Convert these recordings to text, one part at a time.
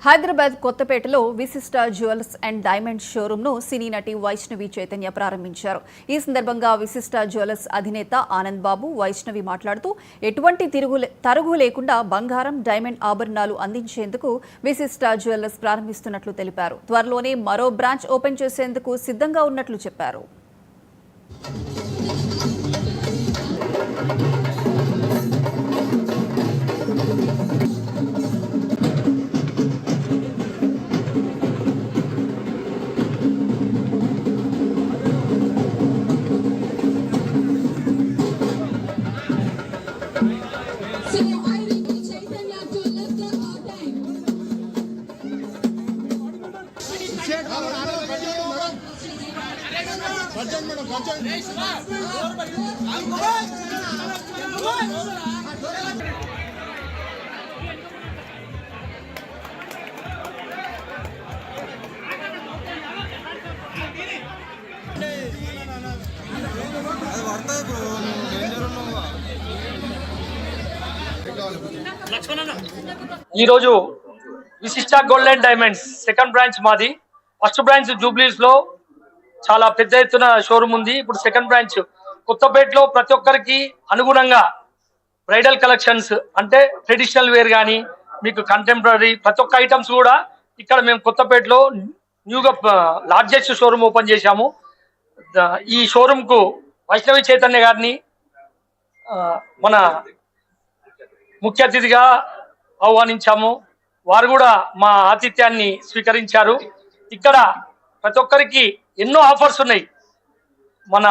హైదరాబాద్ కొత్తపేటలో విశిష్ట jewels and diamond showroom ను సినీ నటి వైష్ణవి చైతన్య ప్రారంభించారు. ఈ సందర్భంగా విశిష్ట జ్యువెల్స్ అధినేత ఆనంద్ బాబు వైష్ణవి మాట్లాడుతూ ఎటువంటి తరుగు లేకుండా బంగారం డైమండ్ ఆభరణాలు అందించేందుకు విశిష్ట జ్యువెల్స్ ప్రారంభిస్తున్నట్లు తెలిపారు. త్వరలోనే మరో బ్రాంచ్ ఓపెన్ చేసేందుకు సిద్ధంగా ఉన్నట్లు చెప్పారు. ఈరోజు విశిష్ట gold and diamonds second branch మాది. ఫస్ట్ బ్రాంచ్ జూబ్లీస్ లో చాలా పెద్ద ఎత్తున షోరూమ్ ఉంది. ఇప్పుడు సెకండ్ బ్రాంచ్ కొత్తపేటలో ప్రతి ఒక్కరికి అనుగుణంగా బ్రైడల్ కలెక్షన్స్ అంటే ట్రెడిషనల్ వేర్ కానీ మీకు కంటెంపరీ ప్రతి ఒక్క ఐటమ్స్ కూడా ఇక్కడ మేము కొత్తపేటలో న్యూగా లార్జెస్ట్ షోరూమ్ ఓపెన్ చేశాము. ఈ షోరూమ్ కు వైష్ణవి చైతన్య గారిని మన ముఖ్య అతిథిగా ఆహ్వానించాము. వారు కూడా మా ఆతిథ్యాన్ని స్వీకరించారు. ఇక్కడ ప్రతి ఒక్కరికి ఎన్నో ఆఫర్స్ ఉన్నాయి. మన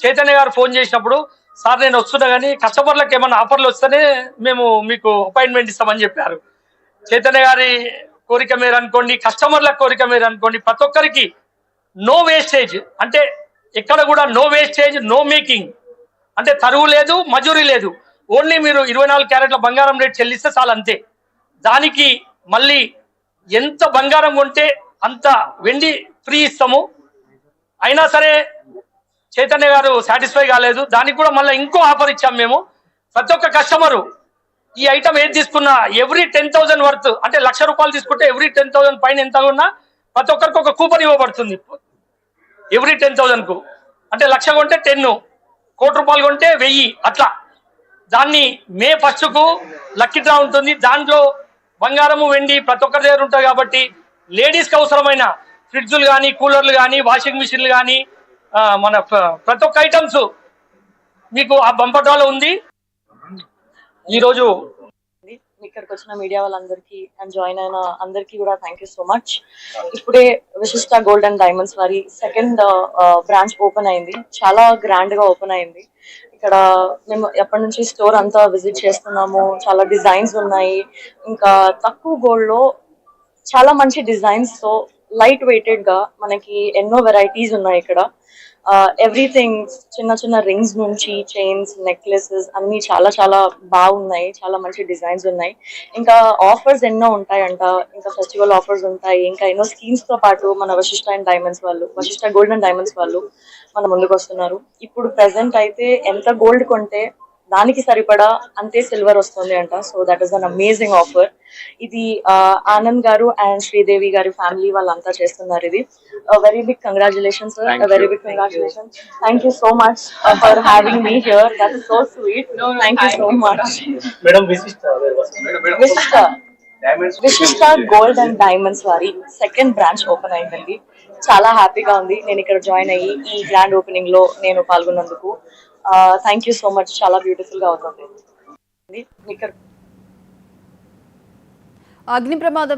చైతన్య గారు ఫోన్ చేసినప్పుడు సార్ నేను వస్తున్నా కానీ కస్టమర్లకు ఏమైనా ఆఫర్లు వస్తేనే మేము మీకు అపాయింట్మెంట్ ఇస్తామని చెప్పారు. చైతన్య గారి కోరిక మీరు అనుకోండి, కస్టమర్ల కోరిక మీరు అనుకోండి, ప్రతి ఒక్కరికి నో వేస్టేజ్ అంటే ఎక్కడ కూడా నో వేస్టేజ్ నో మేకింగ్ అంటే తరువు లేదు మజూరీ లేదు. ఓన్లీ మీరు 24 క్యారెట్ల బంగారం రేట్ చెల్లిస్తే చాలు అంతే. దానికి మళ్ళీ ఎంత బంగారం కొంటే అంత వెండి ఫ్రీ ఇస్తాము. అయినా సరే చైతన్య గారు సాటిస్ఫై కాలేదు. దానికి కూడా మళ్ళీ ఇంకో ఆఫర్ ఇచ్చాము మేము. ప్రతి ఒక్క కస్టమరు ఈ ఐటమ్ ఏది తీసుకున్నా ఎవ్రీ 10,000 వర్త్ అంటే ₹1,00,000 తీసుకుంటే ఎవ్రీ 10,000 పైన ఎంత ఉన్నా ప్రతి ఒక్కరికి ఒక కూపన్ ఇవ్వబడుతుంది. ఎవ్రీ 10,000 కు అంటే 1,00,000 కొంటే 10, ₹1,00,00,000 కొంటే 1000 అట్లా. దాన్ని మే 1st కు లక్కీ డ్రా ఉంటుంది. దాంట్లో బంగారము వెండి ప్రతి ఒక్కరి దగ్గర ఉంటుంది కాబట్టి లేడీస్కి అవసరమైన ఫ్రిడ్జ్లు కానీ కూలర్లు కానీ వాషింగ్ మిషన్లు కానీ మన ప్రతి ఒక్క ఐటమ్స్ మీకు ఆ బంపర్ డ్రాలో ఉంది. ఈరోజు ఇక్కడికి వచ్చిన మీడియా వాళ్ళందరికీ అండ్ జాయిన్ అయిన అందరికీ కూడా థ్యాంక్ యూ సో మచ్. ఇప్పుడే విశిష్ట గోల్డ్ అండ్ డైమండ్స్ వారి సెకండ్ బ్రాంచ్ ఓపెన్ అయింది. చాలా గ్రాండ్ గా ఓపెన్ అయింది. ఇక్కడ మేము ఎప్పటి నుంచి స్టోర్ అంతా విజిట్ చేస్తున్నాము. చాలా డిజైన్స్ ఉన్నాయి. ఇంకా తక్కువ గోల్డ్ లో చాలా మంచి డిజైన్స్ తో లైట్ వెయిటెడ్ గా మనకి ఎన్నో వెరైటీస్ ఉన్నాయి ఇక్కడ. ఎవ్రీథింగ్ చిన్న చిన్న రింగ్స్ నుంచి చైన్స్ నెక్లెసెస్ అన్ని చాలా చాలా బాగున్నాయి. చాలా మంచి డిజైన్స్ ఉన్నాయి. ఇంకా ఆఫర్స్ ఎన్నో ఉంటాయంట. ఇంకా ఫెస్టివల్ ఆఫర్స్ ఉంటాయి. ఇంకా ఎన్నో స్కీమ్స్ తో పాటు మన వశిష్ట అండ్ డైమండ్స్ వాళ్ళు వశిష్ట గోల్డ్ అండ్ డైమండ్స్ వాళ్ళు మన ముందుకు వస్తున్నారు. ఇప్పుడు ప్రెసెంట్ అయితే ఎంత గోల్డ్ కొంటే దానికి సరిపడా అంతే సిల్వర్ వస్తుంది అంట. So that is an amazing offer. ఇది ఆనంద్ గారు అండ్ శ్రీదేవి గారి ఫ్యామిలీ వాళ్ళంతా చేస్తున్నారు. ఇది very big congratulations sir. Very big congratulations. Thank you so much for having me here. That is so sweet. Thank you so much. Vishishta gold and diamonds వారి second branch open అయిందండి. చాలా హ్యాపీగా ఉంది నేను ఇక్కడ జాయిన్ అయ్యి ఈ గ్రాండ్ ఓపెనింగ్ లో నేను పాల్గొన్నందుకు. Thank you so much. చాలా బ్యూటిఫుల్ గా అవుతుంది. అగ్ని ప్రమాదం